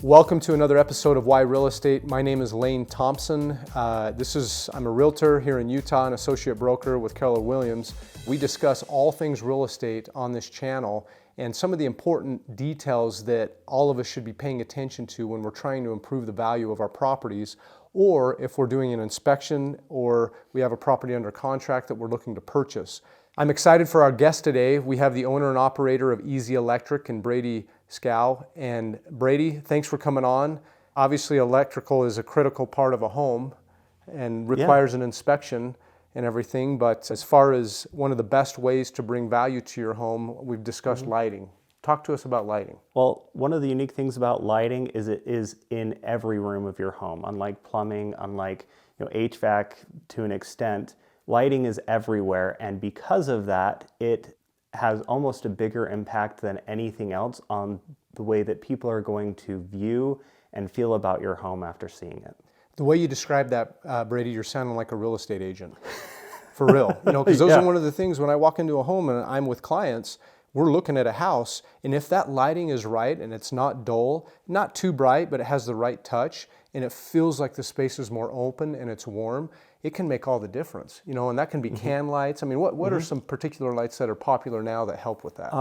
Welcome to another episode of Why Real Estate. My name is Lane Thompson. I'm a realtor here in Utah, an associate broker with Keller Williams. We discuss all things real estate on this channel and some of the important details that all of us should be paying attention to when we're trying to improve the value of our properties, or if we're doing an inspection or we have a property under contract that we're looking to purchase. I'm excited for our guest today. We have the owner and operator of Easy Electric and Brady Scow. And Brady, thanks for coming on. Obviously, electrical is a critical part of a home and requires an inspection and everything. But as far as one of the best ways to bring value to your home, we've discussed lighting. Talk to us about lighting. Well, one of the unique things about lighting is it is in every room of your home. Unlike plumbing, unlike HVAC to an extent, lighting is everywhere. And because of that, it has almost a bigger impact than anything else on the way that people are going to view and feel about your home after seeing it. The way you describe that, Brady, you're sounding like a real estate agent. For real. Because those are one of the things when I walk into a home and I'm with clients, we're looking at a house, and if that lighting is right and it's not dull, not too bright, but it has the right touch, and it feels like the space is more open and it's warm, it can make all the difference. And that can be can lights. I mean, what are some particular lights that are popular now that help with that?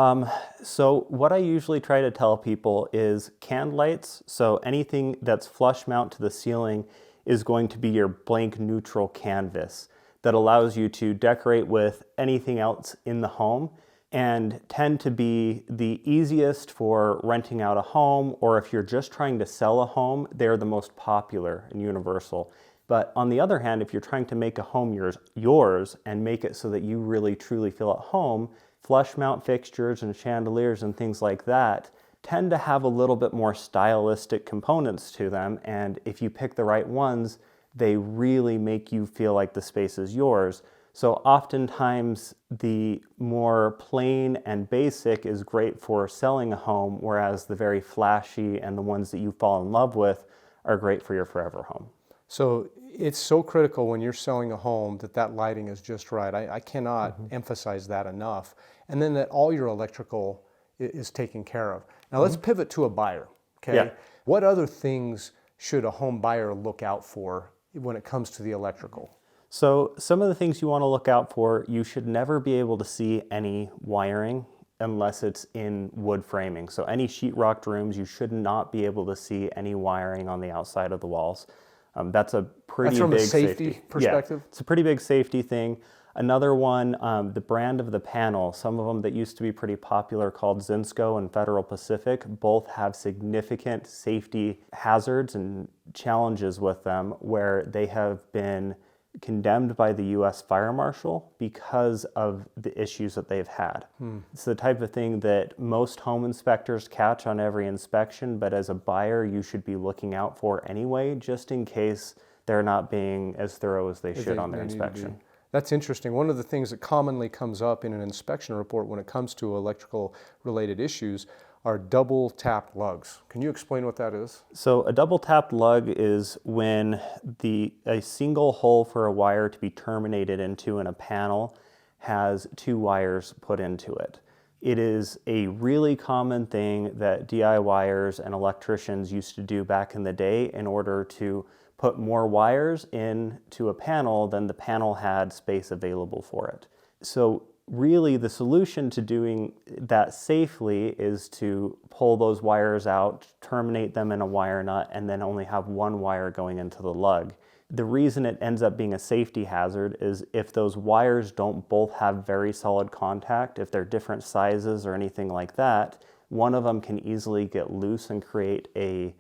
So what I usually try to tell people is can lights, so anything that's flush mount to the ceiling is going to be your blank neutral canvas that allows you to decorate with anything else in the home, and tend to be the easiest for renting out a home, or if you're just trying to sell a home, they're the most popular and universal. But on the other hand, if you're trying to make a home yours and make it so that you really truly feel at home, flush mount fixtures and chandeliers and things like that tend to have a little bit more stylistic components to them. And if you pick the right ones, they really make you feel like the space is yours. So oftentimes the more plain and basic is great for selling a home, whereas the very flashy and the ones that you fall in love with are great for your forever home. So it's so critical when you're selling a home that lighting is just right. I cannot emphasize that enough. And then that all your electrical is taken care of. Now let's pivot to a buyer, okay? Yeah. What other things should a home buyer look out for when it comes to the electrical? So some of the things you want to look out for, you should never be able to see any wiring unless it's in wood framing. So any sheetrocked rooms, you should not be able to see any wiring on the outside of the walls. That's a pretty from big a safety perspective? Yeah, it's a pretty big safety thing. Another one, the brand of the panel, some of them that used to be pretty popular called Zinsco and Federal Pacific, both have significant safety hazards and challenges with them where they have been condemned by the U.S. Fire Marshal because of the issues that they've had. It's the type of thing that most home inspectors catch on every inspection, but as a buyer, you should be looking out for anyway, just in case they're not being as thorough as they should on their inspection. That's interesting. One of the things that commonly comes up in an inspection report when it comes to electrical related issues are double tapped lugs. Can you explain what that is? So a double tapped lug is when a single hole for a wire to be terminated into in a panel has two wires put into it. It is a really common thing that DIYers and electricians used to do back in the day in order to put more wires into a panel than the panel had space available for it. So really, the solution to doing that safely is to pull those wires out, terminate them in a wire nut, and then only have one wire going into the lug. The reason it ends up being a safety hazard is if those wires don't both have very solid contact, if they're different sizes or anything like that, one of them can easily get loose and create a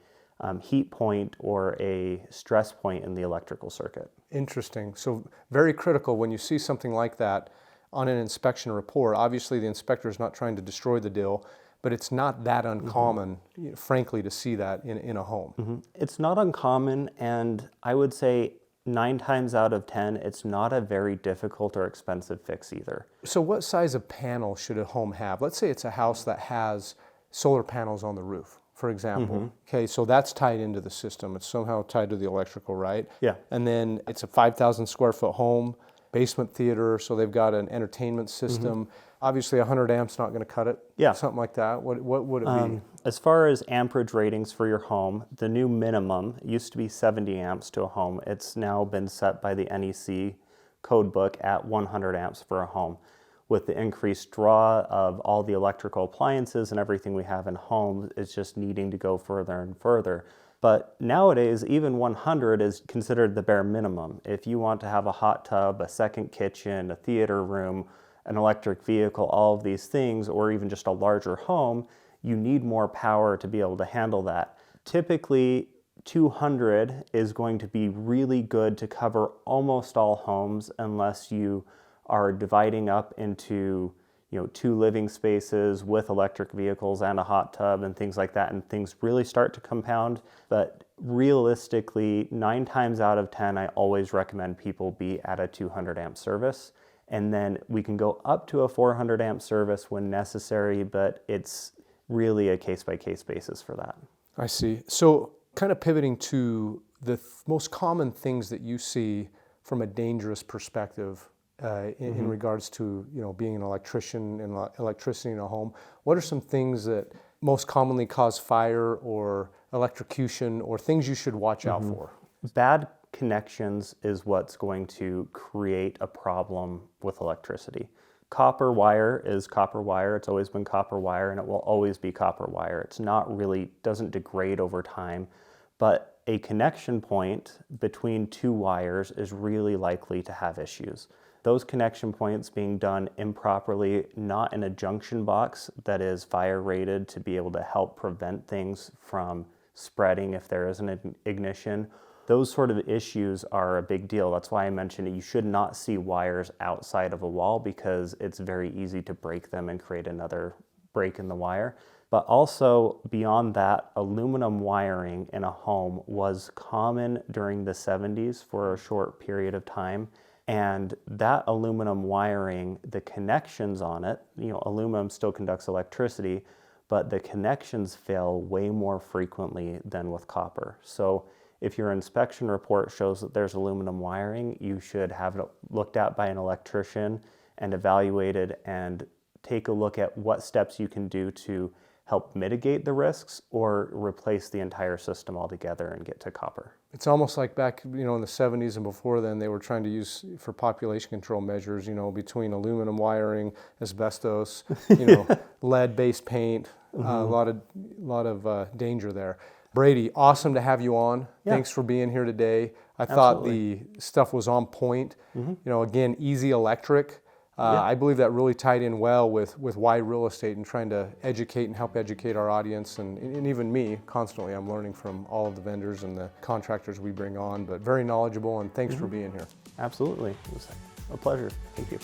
heat point or a stress point in the electrical circuit. Interesting. So very critical when you see something like that on an inspection report. Obviously, the inspector is not trying to destroy the deal, but it's not that uncommon, frankly, to see that in a home. It's not uncommon, and I would say 9 times out of 10, it's not a very difficult or expensive fix either. So what size of panel should a home have? Let's say it's a house that has solar panels on the roof, for example. Okay, so that's tied into the system. It's somehow tied to the electrical, right? Yeah. And then it's a 5,000 square foot home. basement theater, so they've got an entertainment system. Obviously 100 amps not going to cut it. Yeah. Something like that. What would it be? As far as amperage ratings for your home, the new minimum used to be 70 amps to a home. It's now been set by the NEC code book at 100 amps for a home. With the increased draw of all the electrical appliances and everything we have in homes, it's just needing to go further and further. But nowadays, even 100 is considered the bare minimum. If you want to have a hot tub, a second kitchen, a theater room, an electric vehicle, all of these things, or even just a larger home, you need more power to be able to handle that. Typically, 200 is going to be really good to cover almost all homes unless you are dividing up into 2 living spaces with electric vehicles and a hot tub and things like that, and things really start to compound. But realistically, 9 times out of 10, I always recommend people be at a 200 amp service. And then we can go up to a 400 amp service when necessary, but it's really a case-by-case basis for that. I see. So kind of pivoting to the most common things that you see from a dangerous perspective in regards to being an electrician and electricity in a home. What are some things that most commonly cause fire or electrocution or things you should watch out for? Bad connections is what's going to create a problem with electricity. Copper wire is copper wire. It's always been copper wire, and it will always be copper wire. It's not really, doesn't degrade over time, but a connection point between 2 wires is really likely to have issues. Those connection points being done improperly, not in a junction box that is fire rated to be able to help prevent things from spreading if there is an ignition. Those sort of issues are a big deal. That's why I mentioned you should not see wires outside of a wall, because it's very easy to break them and create another break in the wire. But also beyond that, aluminum wiring in a home was common during the 70s for a short period of time. And that aluminum wiring, the connections on it, aluminum still conducts electricity, but the connections fail way more frequently than with copper. So if your inspection report shows that there's aluminum wiring, you should have it looked at by an electrician and evaluated, and take a look at what steps you can do to help mitigate the risks or replace the entire system altogether and get to copper. It's almost like back, in the 70s and before then, they were trying to use for population control measures, between aluminum wiring, asbestos, lead-based paint, a lot of danger there. Brady, awesome to have you on. Yeah. Thanks for being here today. I Absolutely. thought the stuff was on point. Again, easy electric. I believe that really tied in well with why real estate and trying to educate and help educate our audience, and even me constantly. I'm learning from all of the vendors and the contractors we bring on, but very knowledgeable, and thanks for being here. Absolutely. It was a pleasure. Thank you.